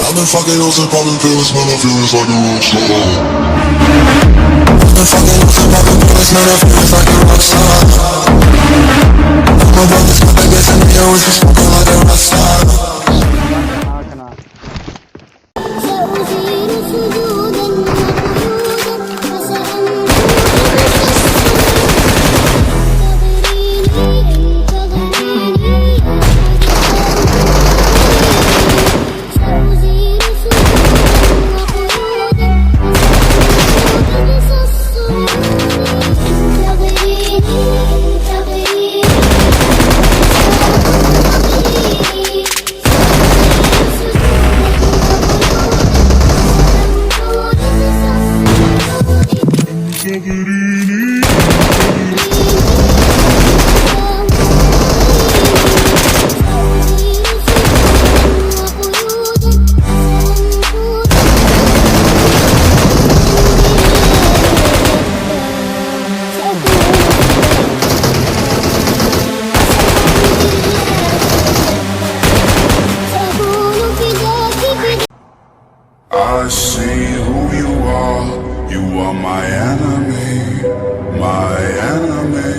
I've been fucking hoes and popping pills, man, I feel it's like a rock star. I've been fucking hoes and popping pills, man, I feel it's like a rock star. My brothers got that gas and they always be smoking like a rock star. I see who you are my enemy, my enemy,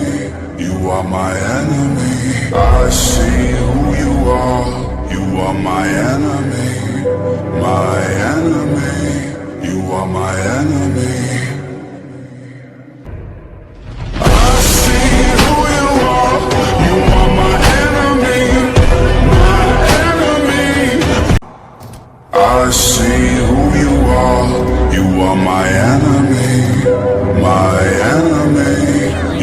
you are my enemy. I see who you are my enemy, my enemy, you are my enemy. I see who you are my enemy, my enemy. I see who you are my enemy, my enemy,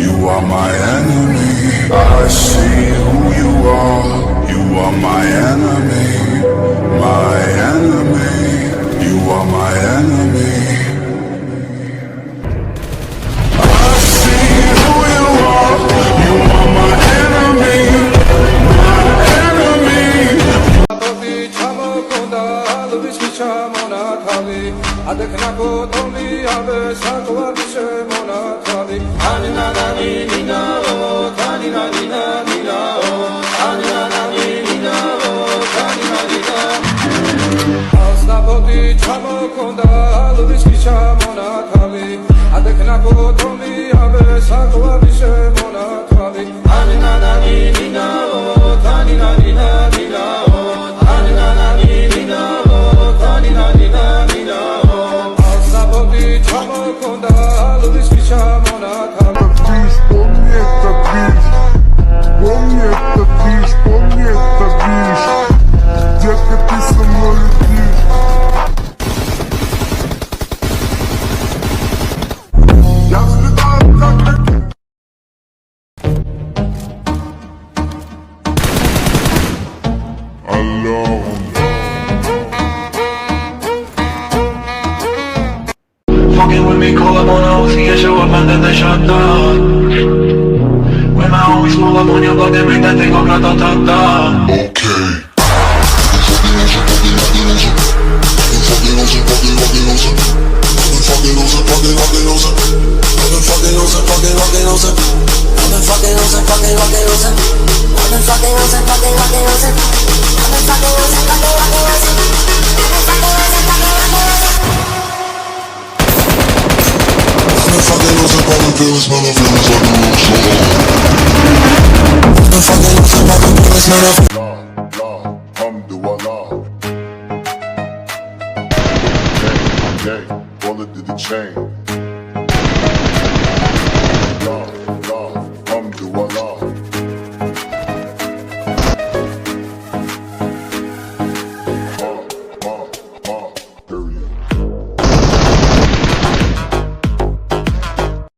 you are my enemy. I see who you are my enemy, my enemy, you are my enemy. I see who you are my enemy, my enemy. Adekna ko toli ave sakwa bishe mona tali anina nani nina o tanina nina nina o anina nani nina o tanina nina asta poti chamo konda lubish kisha mona tali adekna ko toli ave sakwa bishe mona tali anina nani nina o tanina nina nina o anina nani nina o tanina nina nina Помни это, бишь, помни это, бишь. Детка, ты со мной летишь. Я взлетаю, как Alone. Fucking with me, call up on the OC and show up under the shutdown. When my homies pull up on your block, they make that thing go grata-ta-ta. Okay. Feelings, man, I feel it's like a rock star.